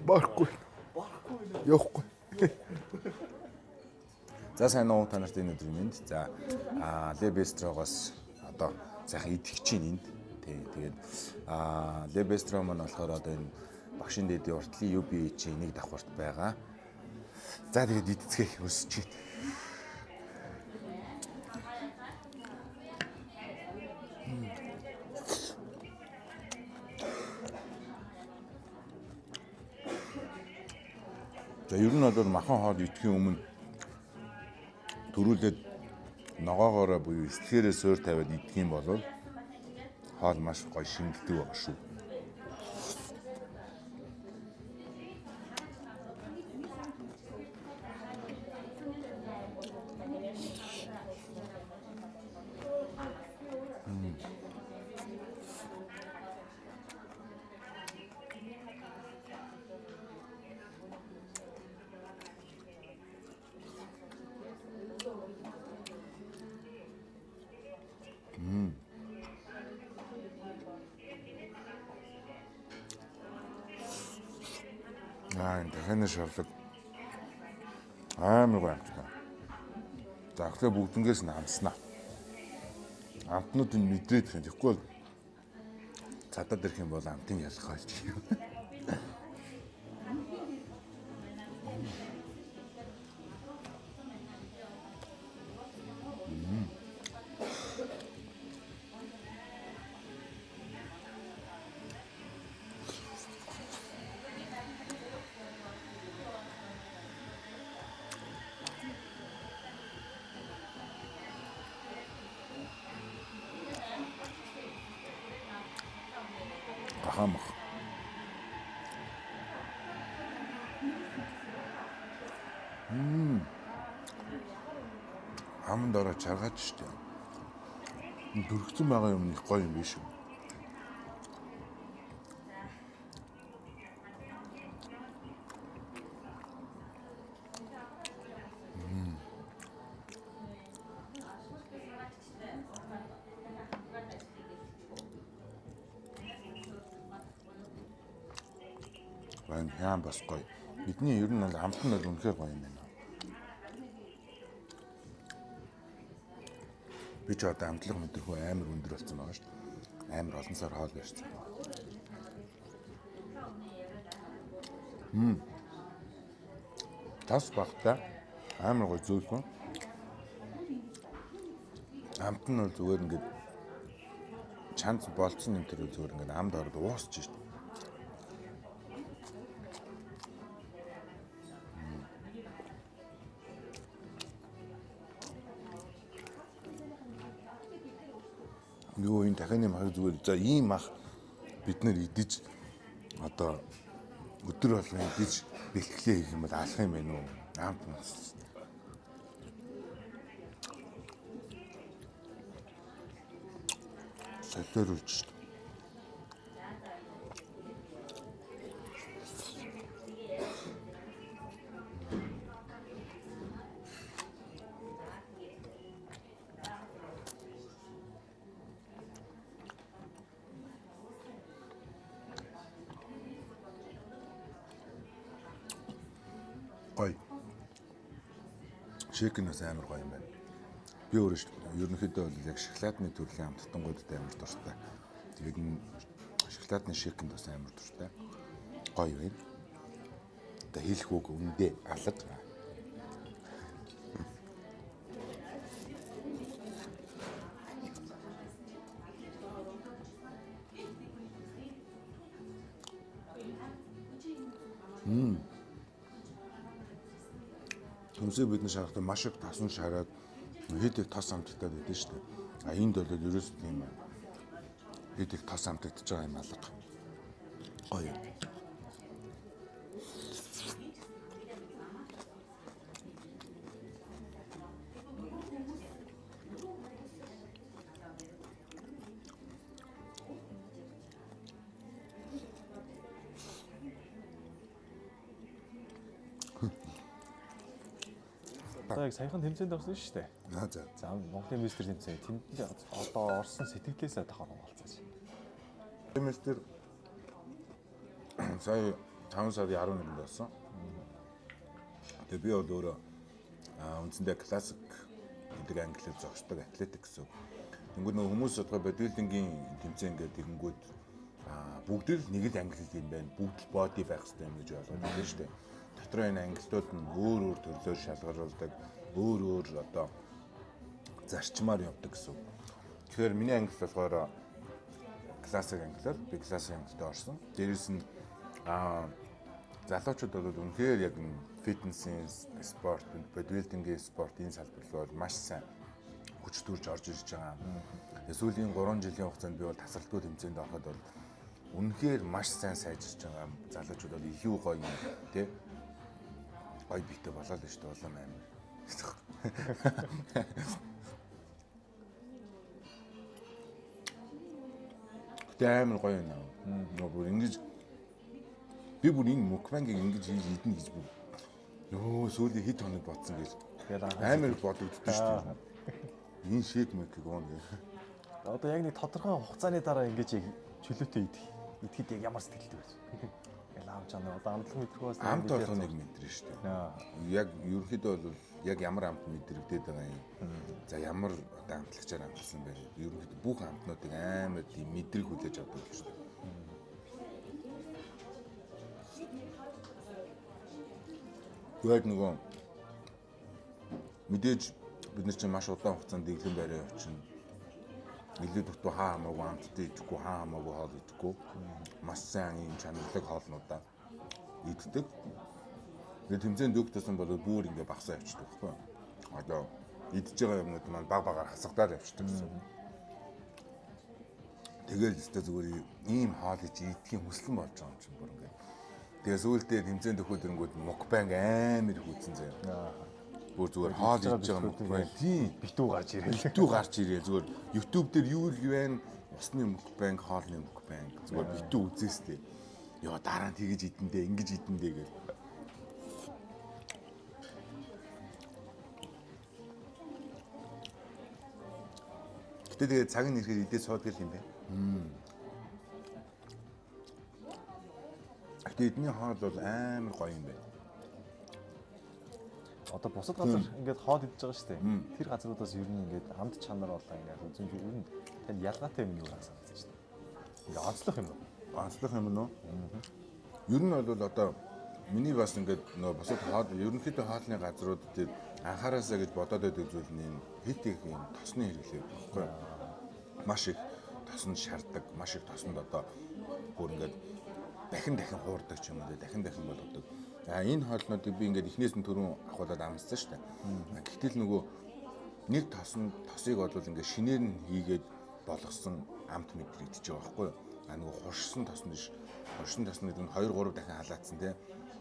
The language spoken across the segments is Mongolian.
Барахгүй. Явахгүй. За сайн уу та нарт энэ өдрийн мэнд. За Le Bistro-гоос одоо сайхан идэх чинь энд. Тэгээд Le Bistro маань болохоор одоо энэ багшин дэдийн уртлын UB-ийн нэг давхарт байгаа. За тэгээд идцгээе өсөж чинь. За ер нь бол махан хоол идэхийн өмнө төрүүлээд ногоогоороо буюу эслэхээрээ суур тавиад идэх юм бол хоол маш гоё шингэлдэг байгаа шүү. Энэ дахины шавлаг амар гоё амттай. За эхлээ бүгднгээс нь амснаа. Амтнууд нь мэдрээд их юм. Тэгэхгүй бол цадаад ирэх юм бол амтын ялах болж юм. Гахамх. Амд ороо чаргаач штэ. Дүрхсэн байгаа юм их гоё юм биш үү? Яам бас гоё. Бидний ер нь бол амт нь бол үнэхээр гоё юм байна. Би ч одоо амтлаг мэдрэхүү амар өндөр болсон байгаа шүү дээ. Амар олон сар хоол ярьсан. Тас багтаа амар гоё зөөлхөн. Амт нь бол зүгээр ингээд чанц болцсон юм тэр зүгээр ингээд амд ороод уусч шүү дээ. Юу энэ дахины мах зүгээр за ийм мах бид нэр идэж одоо өдөр болгон идэж бэлтгэлээ хийх юм бол алах юм байна уу? Амт мас. Солиорулж шүү дээ. Гоё. Шейкэн бас амар гоё юм байна. Би өөрөө ерөнхийдөө бол яг шоколадны төрлийн амттангуудад амар дуртай. Тэгээд энэ шоколадны шейкэнд бас амар дуртай. Гоё байна. Одоо хэлэх үг үндэ алга. Төмсөө бидний шарахтай маш их тасан шараад хэд их тос амттай байдаг шүү дээ. Энд бол ерөөс тийм хэд их тос амтагдж байгаа юм алга. Гоё. Одоо яг саяхан тэмцээнд орсон шүү дээ. За. За Монголын мистер тэмцээн тэнд одоо орсон сэтгэлээсээ тохоор болцооч. Мистер сая 5 сарын 11-нд болсон. Тэгээ би бол өөрөө үндсэндээ классик гэдэг англиар зогсдог атлетик гэсэн. Тэнгүүд нөгөө хүмүүс бодгоо бодибилдингийн тэмцээн гэдэг тэгэнгүүт бүгд л нэг л англи юм байна. Бүгд л боди байх хэрэгтэй юм гэж ойлгоод байна шүү дээ. Дотроо энэ англиуд нь өөр төрлөөр шалгаруулдаг, өөр одоо зарчмаар явдаг гэсэн. Тэгэхээр миний англи болохоор классик англиар би классик англид орсон. Дээрээс нь залуучууд бол үнэхээр яг фитнесийн спорт, бодибилдингийн спортын салбар бол маш сайн хүч төрж орж ирж байгаа. Сүүлийн 3 жилийн хугацаанд би бол тасралтгүй тэмцээнд ороход бол үнэхээр маш сайн сайжирч байгаа. Залуучууд бол илүү гоё юм тий. Гоё битэй болоо л шүү дээ улам амир. Амар гоё юм. Нөгөө ингэж би бүр энэ мукбангийг ингэж хийж идэнэ гэж бүр нөө сүүлийн хэд хоног бодсон гэж. Амар бодогддоо шүү дээ. Энэ шийд мэкийг оон гэх. Одоо яг нэг тодорхой хугацааны дараа ингэж яг чөлөөтэй идэхэд яг ямар сэтгэлтэй байж. Ингээл аав чанаа одоо амтлах мэдрэгээс амт болгоо нэг мэдрэн шүү дээ. Яг ерөнхийдөө бол яг ямар амт мэдрэгдээд байгаа юм. За ямар одоо амтлагчаар амтсан байх. Ерөнхийдөө бүх амтнуудыг амар тийм мэдрэг хүлээж авдаг шүү дээ. Яг нөгөө мэдээж бид нар чинь маш удаан хугацаанд дэглэм байраа явчихна. Илүү дутуу хаа хамаагүй амттай идэхгүй хаа хамаагүй хоол идэхгүй. Маш сайн юм чанарлаг хоолнуудаа иддэг. Тэгээд тэмцээнд өгч тасан бол бүр ингээ багсаа явчихдаг байхгүй. Одоо идж байгаа юмнууд маань баг багаар хасагдаад явчихдаг гэсэн. Тэгэл өстө зүгээр ийм хоол ич идэхийн хүслэн болж байгаа юм чинь бүр ингээ. Тэгээ сүүлдээ тэмцээнд өгөхөд ирэнгүүт мукбанг амар хүүцэн заяа. Бүр зүгээр хоол идж байгаа мукбанг тийм битүү гарч ирээ. Битүү гарч ирээ зүгээр YouTube дээр юу л вэ? Усны мукбанг, хоолны мукбанг зүгээр битүү үзээстэй. Яа дараа нь тэгэж идэндээ, ингэж идэндээ гэл. Гэтэ тэгээ цаг нь ирэхээр идээ суудаг юм байна. Гэтэ эдний хоол бол амар гоё юм байна. Одоо бусад газар ингээд хоол идж байгаа шүү дээ. Тэр газруудаас ер нь ингээд амт чанар болоо ингээд үзэн би ер нь тань ялгаатай юм юу санагдаж байна. Ингээд онцлох юм уу? Онцлох юм уу? Ер нь бол одоо миний бас ингээд нөө бусад хоол ерөнхийдөө хоолны газрууд дээр анхаараасаа гэж бодоод байдаг зүйл нь хит их юм тосны хэрэглээ баггүй. Маш их тоснд шаарддаг, маш их тоснд одоо бүр ингээд дахин хуурдаг ч юм уу, дахин болгодог. Энэ хоолнуудыг би ингээд эхнээс нь түрүүн ахуулаад амссан шүү дээ. Гэтэл нөгөө нэг тосыг бол ингээд шинээр нь хийгээд болгосон амт мэдрэгдэж байгаа байхгүй юу? Нөгөө хуршсан тос нь биш. Хуршсан тос нь гэдэг нь 2-3 дахин халаацсан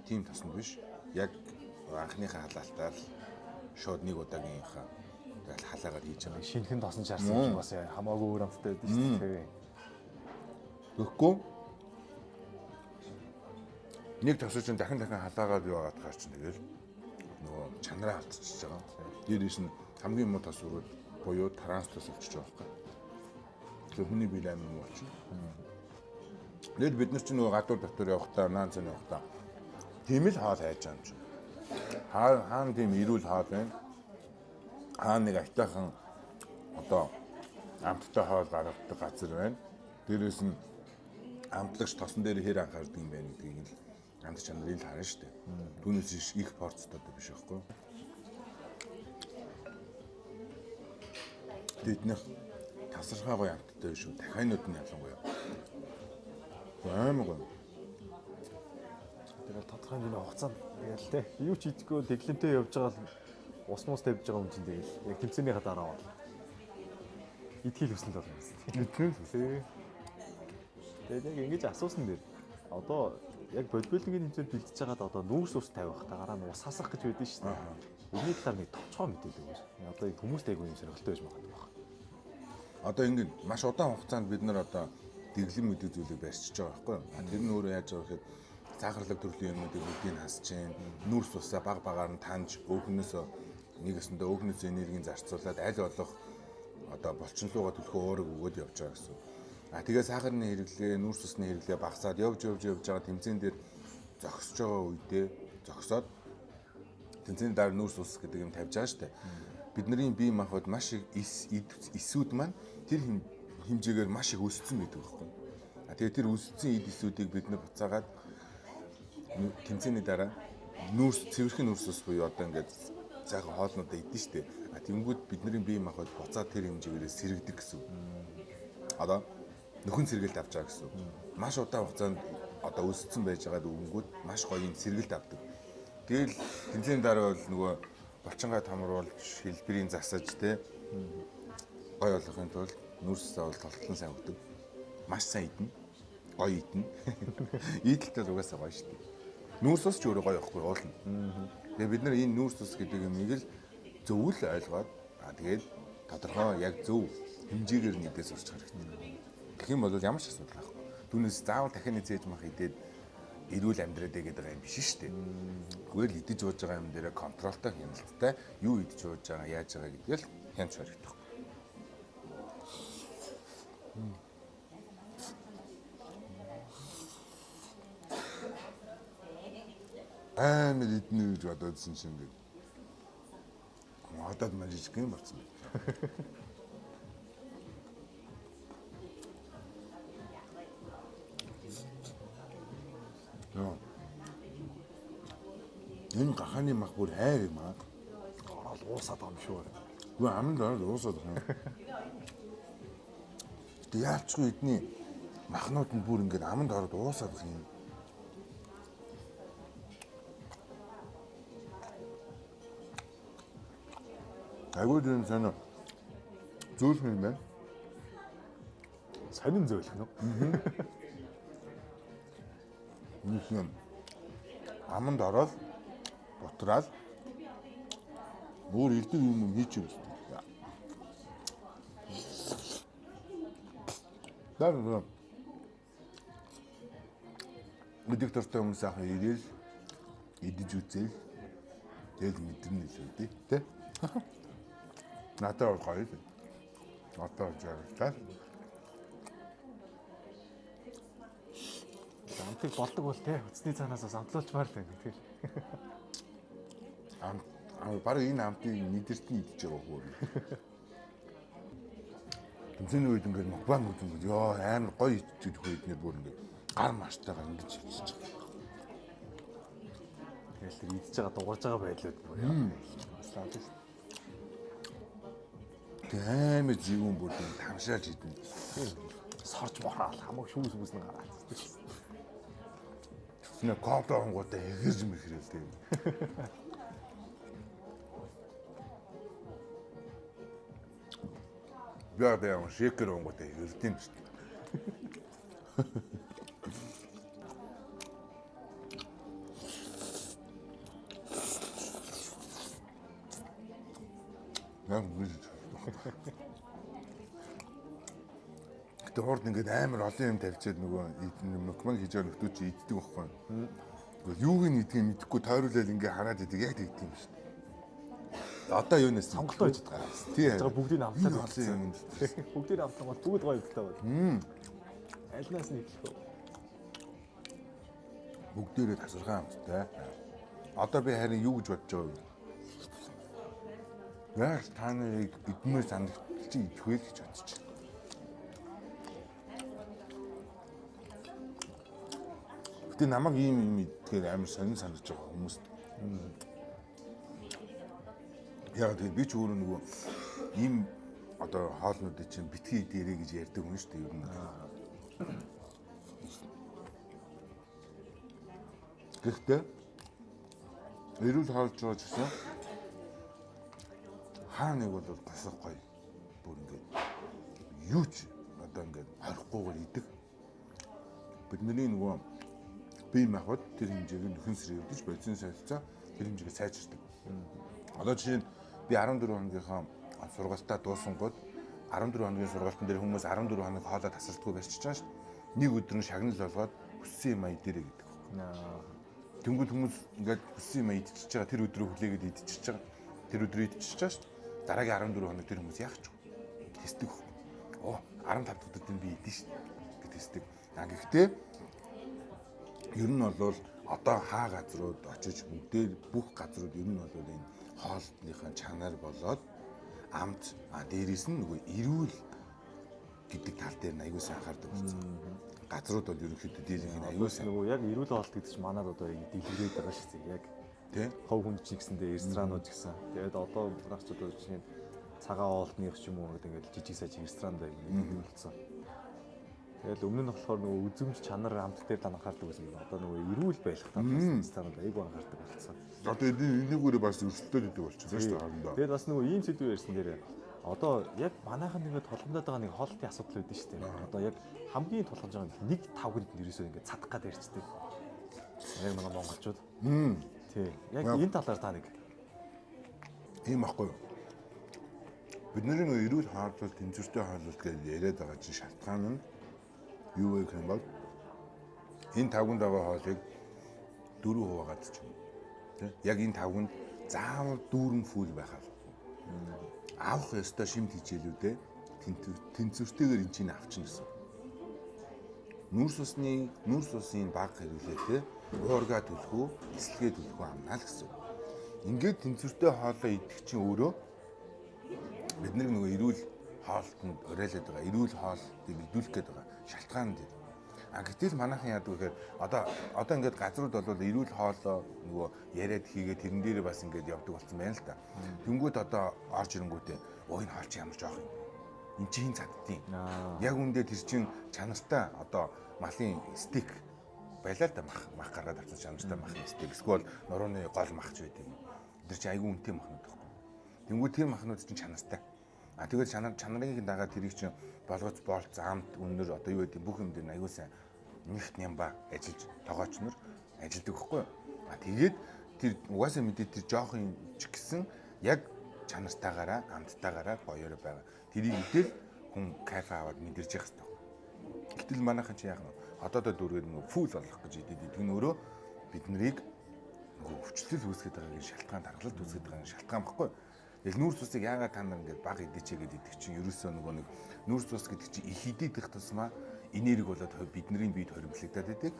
тийм тос нь биш. Яг анхныхаа халаалтаар шууд нэг удаагийнхаа тэгэл халаагаар хийж байгаа. Шинхэн тосон чарсан ч бас хамаагүй өөр амттай байдаг шүү дээ. Тэгэхгүй нэг тосоо чинь дахин халаагаад яваад байгаа чинь тэгэл нөгөө чанараа алдчихж байгаа. Дээрээс нь хамгийн муу тос өрөөд буюу транс тос болчихж байгаа байхгүй. Тэгэхээр хүний бие амин муу болчихно. Нэг бид нар чинь нөгөө гадуур дотор явахдаа наан цан явахдаа тийм л хаал хайж байгаа юм чинь. Хаана тийм ирүүл хаал байна. Хаана нэг айтайхан одоо амттай хаал гаргадаг газар байна. Дээрээс нь амтлагч тосон дээр хэр анхаардаг юм байна гэдгийг л амт чанарыг л харна шүү дээ. Түүнээс их порцтой биш байхгүй. Тэднийх тасархай гоё амттай шүү. Дахианууд нь ялангуяа. Амар гоё. Тэгээд тодорхой нэг хугацаанд тэгэл те юу ч идэхгүй дэглэмтэй явж байгаа л ус мус тавьж байгаа юм чинь тэгэл яг тэмцээнийхаа дараа бол идэхийг хүсэлт болно юм. Идэхийг. Тэгээд яг ингэж асуусан дээр одоо яг бодибилдингийн тэмцээнд бэлдэж байгаад одоо нүүрс ус тавих тагараа нь ус хасах гэж байдсан шүү дээ. Үүний талаар нэг товчхон мэдээлэл өгөөч. Одоо энэ хүмүүст айгүй юм сонирхолтой байж магадгүй байна. Одоо ингэ маш удаан хугацаанд бид нар одоо дэглэм мэдээ зүйлийг барьчихж байгаа байхгүй юу? Тэр нь өөрөө яаж байгаа гэхээр сахарлаг төрлийн юмнуудыг бүгдийг хасж чинь нүүрс усаа баг багаар нь таньж өөхнөөс нэгэсэндээ өөхнөөс энергийн зарцуулаад аль болох одоо болчнлууга төлөхөө өөрөг өгөөд явж байгаа гэсэн. Тэгээ сахарын хэрэглээ, нүүрс усны хэрэглээ багасаад явж байгаа тэмцээн дээр зогсож байгаа үедээ зогсоод тэмцээний дараа нүүрс ус гэдэг юм тавьж байгаа шүү дээ. Бидний бие махбод маш их эсүүд маань тэр хэмжээгээр маш их өссөн гэдэг байхгүй. Тэгээ тэр өссөн эсүүдийг бид нэр буцаагаад тэмцээний дараа цэвэрхэн нүүрс ус буюу одоо ингээд сайхан хоолнуудаа идэн шүү дээ. Тэнгүүд бидний бие махбод буцаад тэр хэмжээгээр сэрэгдэг гэсэн. Одоо нөхөн сэргэлт авч байгаа гэсэн. Маш удаан хугацаанд одоо өссөн байж байгаа өнгүүд маш гоё юм сэргэлт авдаг. Тэгэл тэмцээний дараа бол нөгөө булчингаа томруулж хэлбэрийн засаж те гоё болгохын тулд нүүрсээ бол толтлон сайн өгдөг. Маш сайн идэнэ. Гоё идэнэ. Идэлтэй угаасаа гоё шүү дээ. Нүүрс ус ч өөрөө гоё ихгүй уулна. Тэгээ бид нар энэ нүүрс ус гэдэг юмыг л зөв л ойлгоод тэгээд тодорхой яг зөв хэмжээгээр нэгдээ сурч хэрэгтэй. Тэгэх юм бол ямар ч асуудал байхгүй. Түүнээс заавал дахин нээж мах идээд эрүүл амьдраад байгаа юм биш шүү дээ. Зүгээр л идэж ууж байгаа юм дээр контролтой хяналттай юу идэж ууж байгаа яаж байгаа гэдгийг л хянч хэрэгтэй. Амар идэнэ гэж бодоодсэн чинь ингээд хадаад маш жижиг юм болсон. Энэ гахааны мах бүр хайр юм аа. Ороод уусаад байгаа юм шүү. Үгүй аманд ороод уусаад байгаа. Тэг яалчгүй эдний махнууд нь бүр ингээд аманд ороод уусаад байгаа юм. Агууд энэ санаа зөөлх юм байна. Сонин зөөлөх нь. Нэг юм аманд ороод бутраад бүр ирдэг юм хийж юм. Дараа мэдих төртэй хүмүүс ахаа ирээл идэж үзээл тэгэл мэдэрнэ л үү тий. Надад гоё. Одоо жаргалтай. Амтыг болдог бол те үцний цаанаас амтлуулчмаар л байна тэгэхээр. Бараг энэ амтыг мэдэрт нь идэж байгаа хөө. Тэмцээний үед ингээд мукбан үзэн ёо амар гоё идэж хөөд нэр бүр ингээд гар маштайгаа ингэж хийж байгаа. Тэгэл тэр идэж байгаа дуурж байгаа байлууд бүр яа. Амар зэвүүн бүр тамшааж идэнэ. Сорж мохраал хамаг шүүс бүснэ гараад. Нэ кофе онготой хэгэж мэхрэл тийм. Бяа шекер онготой хэрдэн шүү дээ. Яг үгүй. Гэтэ хурд ингээд амар олон юм тавьчаад нөгөө мөкман хийж байгаа нөхдөө чи иддэг байхгүй. Гэхдээ юуг нь идгийг мэдэхгүй тойруулаад ингээд хараад идэг яг тэгдэг юм шүү дээ. Одоо юунаас сонголтоо хийж байгаа. Тий. Бүгдийг автлаа. Олон юм. Бүгдийг автлаа бол бүгд гоё өгдөлтэй байна. Альнаас нь идэх үү? Бүгдээрээ тасархай амттай. Одоо би харин юу гэж бодож байгаа вэ? Яг та нарыг эдмээр санагдчих идэхгүй л гэж бодож байна. Гэтэ намайг ийм юм идгээр амар сонин санагдаж байгаа хүмүүс. Яг тэгээд би ч өөрөө нөгөө ийм одоо хоолнуудыг чинь битгий дээрээ гэж ярьдаг хүн шүү дээ ер нь. Гэхдээ эрүүл хоолж байгаа ч гэсэн хаа нэг бол гасах гоё. Бүр ингээд юу ч одоо ингээд харахгүйгээр идэх. Бидний нөгөө бие махбод тэр хэмжээг нөхөн сэргийлж бодис солилцоо тэр хэмжээгээ сайжирдаг. Одоо жишээ нь би 14 хоногийнхаа сургалтаа дуусангууд 14 хоногийн сургалтын дээр хүмүүс 14 хоног хоолой тасалдаггүй барьчихж байгаа шүү дээ. Нэг өдөр нь шагнал болгоод хүссэн юм идэрэй гэдэг. Тэнгүүд хүмүүс ингээд хүссэн юм идчихэж байгаа тэр өдрөө хүлээгээд идчихэж байгаа. Тэр өдрөө идчихэж байгаа шүү дээ. Дараагийн 14 хоног тэр хүмүүс яах ч вэ? Тэсдэг. Оо 15 өдөрт нь би идэв шүү гэж хэлдэг. Гэхдээ ер нь бол одоо хаа газрууд очиж бүх газрууд ер нь бол энэ хоолтныхаа чанар болоод амт дээрээс нь нөгөө эрүүл гэдэг тал дээр нь аягүй сайн анхаардаг болсон. Газрууд бол ерөнхийдөө дийлэнх нь аягүй сайн. Нөгөө яг эрүүл хоолт гэдэг чинь манад одоо дэлгэрээд байгаа шүү дээ. Яг тий. Хов хүнд ч гэсэндээ ресторанууд ч гэсэн. Тэгээд одоо манайх ч одоо жишээ нь цагаан хоолтных ч юм уу гэдэг ингээд жижиг сажиг ресторанд болсон. Тэгэл өмнө нь болохоор нөгөө үзэмж чанар амт дээр та анхаардаг байсан. Одоо нөгөө эрүүл байх тал ресторанууд аягүй анхаардаг болсон. Одоо энэгээрээ бас өрсөлдөд идэг болчихсон шүү дээ хоорондоо. Тэгээд бас нөгөө ийм сэдв ярьсан дээр одоо яг манайхан ингээд толгомдоод байгаа нэг хоолтын асуудал үүдэн шүү дээ. Одоо яг хамгийн тулгамж байгаа нэг тавганд нэрээсөө ингээд цадах гад ярьчдаг. Яг манай монголчууд. Тий. Яг энэ талаар та нэг ийм ахгүй юу? Бидний нөгөө эрүүл хооллолт, тэнцвэртэй хооллолт гэж яриад байгаа чинь шалтгаан нь юу вэ гэх юм бол энэ тавганд байгаа хоолыг 4 хуваагаад ч юм. Тэ? Яг энэ тавганд заавал дүүрэн фул байхаа. Авах ёстой шимт хичээлүүдээ тэнцвэртэйгээр энэ чинь авчин гэсэн. Нүүрс усын баг хэрэглээтэй уурга төлөх үү, эслэгээ төлөх үү амнаа л гэсэн. Ингээд тэнцвэртэй хоолоо идэх чинь өөрөө бид нөгөө эрүүл хоолтонд уриалаад байгаа, эрүүл хоолтыг идүүлэх гээд байгаа шалтгаан дээр. Гэтэл манайхан яадаг гэхээр одоо ингээд газрууд бол эрүүл хоолоо нөгөө яриад хийгээд тэрэн дээрээ бас ингээд явдаг болсон байна л та. Тэнгүүд одоо орж ирэнгүүтээ энэ хоол чи ямар жоох юм. Энд чинь цаддیں۔ Яг үндэ тэр чин чанартай одоо малын стейк байлаа л да мах гаргаад авсан чанартай махны стейк. Эсвэл нурууны гол махч байдаг юм. Тэр чинь айгүй үнэтэй махнууд байхгүй. Тэнгүүд тэр махнууд чинь чанартай. Тэгээд чанарыг дагаад тэрийг чинь болгоц болц амт өнөр одоо юу гэдэг бүх юм дээр аягүй сайн нэгт нямба ажиллаж тогооч нар ажилладаг байхгүй юу. Тэгээд тэр угаасаа мэдээ тэр жоохон ч гэсэн яг чанартаагаараа амттаагаараа гоёор байгаа. Тэрийг идэл хүн кайф аваад мэдэрч явах хэрэгтэй. Гэтэл манайхан чи яах вэ? Одоодоо дүүргээд нөгөө фул болгох гэж идэв. Тэр нь өөрөө бид нарыг нөгөө өвчлөл үүсгэж байгаагийн шалтгаан даргалт үүсгэж байгаагийн шалтгаан баггүй. Яг нүүрс усыг яагаад та нар ингэж баг идэчээ гэдэг чинь ерөөсөө нөгөө нэг нүүрс ус гэдэг чинь их идэх тусмаа энерги болоод бидний биед хоримтлагдаад байдаг.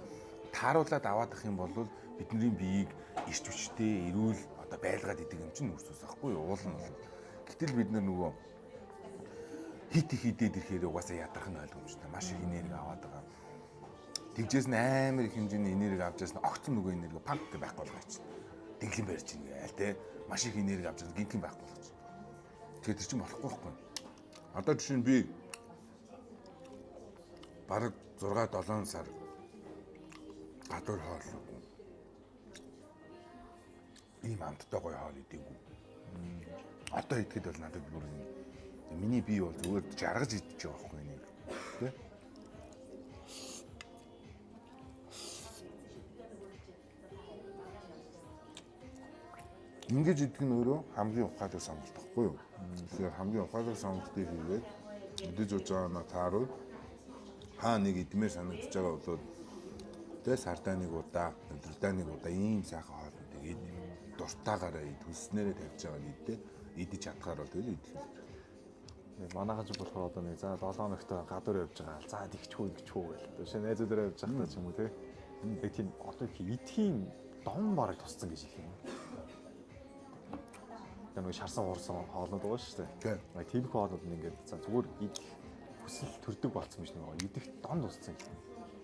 Тааруулаад аваад ах юм бол бидний биеийг ирч хүчтэй эрүүл одоо байлгаад идэг юм чинь нүүрс ус ахгүй юу? Уул нь бол. Гэтэл бид нөгөө хидээд ирэхээр угаасаа ядархан ойлгомжтой. Маш их энерги аваад байгаа. Тэгжээс нь амар их хэмжээний энерги авчаас нь огцон нөгөө энерги панк байхгүй болгоо чинь. Дэглэн барьж ийн гээл те. Маш их энерги авчаас гинтэн байхгүй болгож. Тэгэхээр тэр чинь болохгүй байхгүй. Одоо жишээ нь би бараг 6-7 сар гадуур хоол ийм амттай гоё хоол идээгүй. Одоо идэхэд бол надад бүр миний бие бол зүгээр жаргаж идчих жоох байхгүй нэг тий. Ингэж идэх нь өөрөө хамгийн ухаалаг сонголт байхгүй юу? Тэгэхээр хамгийн ухаалаг сонголтыг хийгээд идэж ууж байгаа таарууд хаа нэг идмээр санагдаж байгаа бол тэ сардаа нэг удаа, өдрөдөө нэг удаа ийм сайхан хоолнуудыг ид дуртаагаараа төлснээрээ тавьж байгаа нь идэж чадхаар бол тэгэл идэх. Манайхан ч болохоор одоо нэг за 7 хоногт гадуур явж байгаа. За тэгчгүй гэх. Одоо шинэ найзуудаараа явж байхдаа ч юм уу те. Тэг тийм одоо идэхийн дон бараг тусцсан гэж хэлэх юм. Яг нэг шарсан уурсан хоолнууд байгаа шүү дээ. Тийм хоолнууд нь ингээд за зүгээр идэх хүсэл төрдөг болсон биш нөгөө идэх дон тусцсан гэх юм.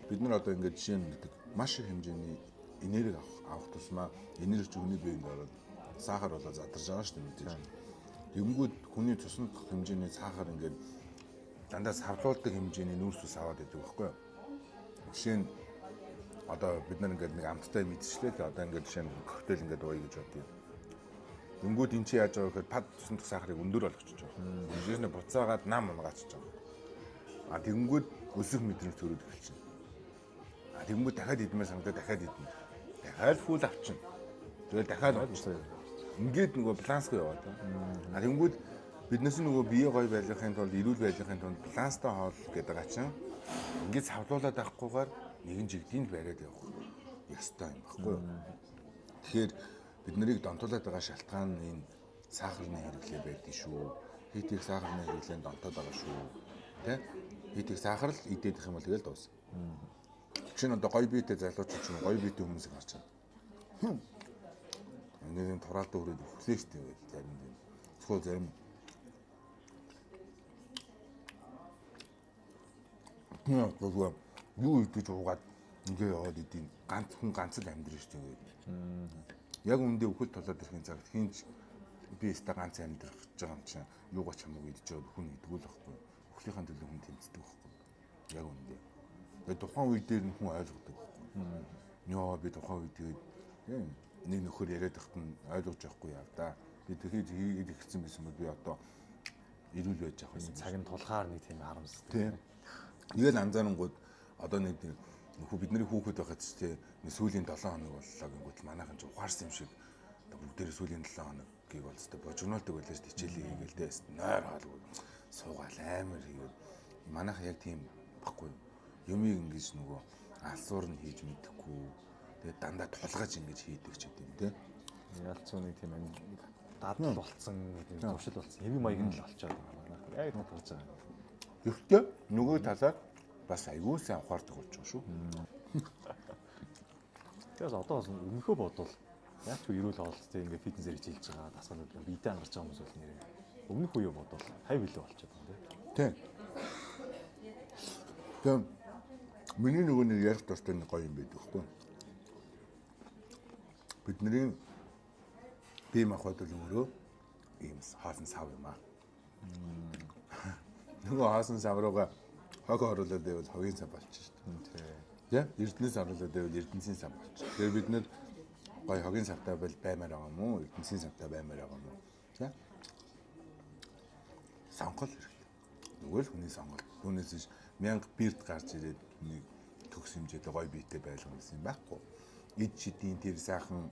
Бид нар одоо ингээд жишээ нь гэдэг маш их хэмжээний энерги авах тусмаа энерги хүний биед ороод сахар болоо задарж байгаа шүү дээ мэдээж. Тэгэнгүүт хүний цуснд хэмжээний сахар ингээд дандаа савлуулдаг хэмжээний нүүрс ус аваад байдаг байхгүй юу? Жишээ нь одоо бид нар ингээд нэг амттай мэдчихлээ л одоо ингээд жишээ нь коктейл ингээд ууя гэж бодъё. Тэнгүүд эн чинь яаж байгаа гэхээр пад цуснд сахарыг өндөр болгочихж байгаа. Жишээ нь буцаагаад нам унгаачихж байгаа. Тэгэнгүүт өсөх мэдрэмж төрөд эхэлчихнэ. Тэгэнгүүт дахиад идмээр санагдаад дахиад идэнэ. Дахиад фул авчихна. Тэгэл дахиад авчихсан. Ингээд нөгөө балансгүй яваад байна. Тэгэнгүүт биднээс нөгөө бие гоё байлгахын тулд эрүүл байлгахын тулд баланстай хоол гэдэг байгаа чинь ингээд савлуулаад авахгүйгээр нэгэн жигдийнд бариад явах ёстой юм баггүй юу? Тэгэхээр бид нарыг донтуулаад байгаа шалтгаан нь энэ сахарны хэрэглээ байдаг шүү. Хит их сахарны хэрэглээнд донтоод байгаа шүү. Тэ? Хитийг сахар л идэх юм бол тэгэл дуусна. Чинь одоо гоё биетэй залуучууд ч гоё биетэй хүмүүсийг харж байна. Ингээд тураалд өрөөд өглөө штэ гэж зарим юм. Эсвэл зарим нөгөө юу идэж уугаад ингээ яваад идэв. Ганц хүн ганц л амьдрын штэ гэдэг. Яг үндэ өхөл толоод ирэхин цагт хинч би өстө ганц амьдрах гэж байгаа юм чинь юугаа ч хамаагүй идэж яваад хүн идэггүй л байхгүй. Өхлийнхаа төлөө хүн тэмцдэг байхгүй. Яг үндэ. Тэгээ тухайн үе дээр нь хүн ойлгодог байхгүй. Нөө би тухайн үед тэгээд нэг нөхөр яриад байхад нь ойлгож явахгүй яа да. Би тэгэхэд хийгээд ихсэн байсан бол би одоо ирүүл байж явах байсан. Цаг нь тулгаар нэг тийм харамсдаг. Тийм. Тэгэл анзаарангууд одоо нэг бидний хүүхэд байхад ч тийм сүүлийн 7 хоног боллоо гингүүт манайхан ч ухаарсан юм шиг бүгдээ сүүлийн 7 хоногийг бол зөв божигнолдог байлаа шүү дээ хичээлээ хийгээл дээ нойр хаалгүй суугаал амар хийгээд манайхан яг тийм баггүй юмыг ингэж нөгөө алсуур нь хийж мэдэхгүй тэгээд дандаа тулгаж ингэж хийдэг ч гэдэм тийм ялц үнийг тийм дадал болцсон тийм туршил болцсон хэвийн маяг нь л олцоод байгаа манайхан яг тулгаж байгаа. Гэхдээ нөгөө талаар бас аюул сайн ухаардаг болж байгаа шүү. Тэгээс одоо бас өмнөхөө бодвол яг ч эрүүл хоолттой ингээ фитнесээр хичээлж байгаа дасгалууд биедээ ангарч байгаа хүмүүс бол нэрээ өмнөх үеийг бодвол 50 билүү болчиход байна тийм. Тэгм миний нөгөө нэг ярих дуртай нэг гоё юм байдаг хгүй. Бидний бие махбод л өөрөө ийм хаасан сав юм аа. Нөгөө хаасан сав руугаа хог оруулаад байвал хогийн сав болчих шүү дээ. Тийм. Эрдэнэс оруулаад байвал эрдэнэсийн сав болчих. Тэгээ бид нэр гоё хогийн савтай бол баймаар байгаа юм уу? Эрдэнэсийн савтай баймаар байгаа юм уу? Тийм. Сонгол хэрэгтэй. Нөгөө л хүний сонголт. Түүнээс биш 1000 бирд гарч ирээд нэг төгс хэмжээтэй гоё биетэй байлгах гэсэн юм байхгүй. Ид шидийн тэр сайхан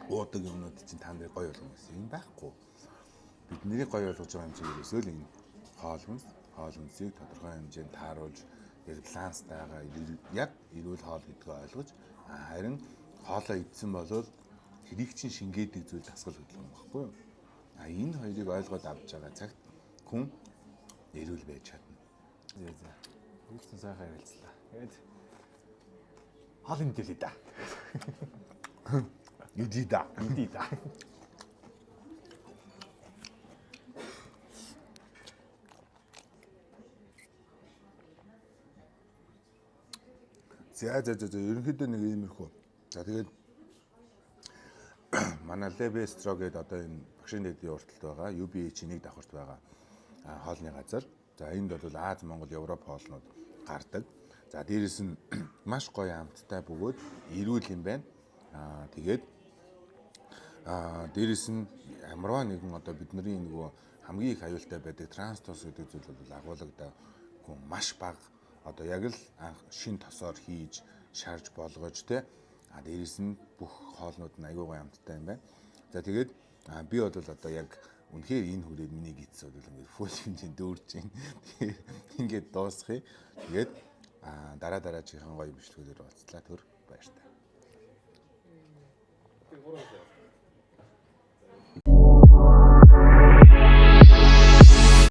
уудаг юмнууд чинь та нарыг гоё болгох гэсэн юм байхгүй. Бидний гоё болгож байгаа юм чинь ерөөсөө л энэ хоол хүнсийг тодорхой хэмжээнд тааруулж баланстайгаа яг эрүүл хоол гэдгээ ойлгож харин хоолоо идсэн болвол тэрийг чинь шингээдэг зүйл дасгал хөдөлгөөн баггүй юу? Энэ хоёрыг ойлгоод авч байгаа цагт хүн эрүүл байж чадна. За. Үлдсэн сайхан ярилцлаа. Тэгээд хоол мэдээлээ да. Иди да. За ерөнхийдөө нэг иймэрхүү. За тэгээд манай Лебестро гэдэг одоо энэ багшийн дэдийн урталт байгаа. UBH-ийг давхарт байгаа хоолны газар. За энд бол Аз, Монгол, Европ хоолнууд гардаг. За дээрэс нь маш гоё амттай бөгөөд эрүүл юм байна. Тэгээд дээрэс нь амарваа нэгэн одоо бидний нөгөө хамгийн их аюултай байдаг транстос гэдэг зүйл бол агуулгагүй маш бага одоо яг л шин тосоор хийж шарж болгож те дээрэс нь бүх хоолнууд нь аюу гой амттай юм байна. За тэгээд би бол одоо яг үнэхээр энэ хүрээд миний гидс бол ингээд фул хэмжээнд дүүрж байна. Тэгээд ингээд дуусгая. Тэгээд дараагийн гоё бичлэгүүдээр уулзлаа. Төр баяр таа.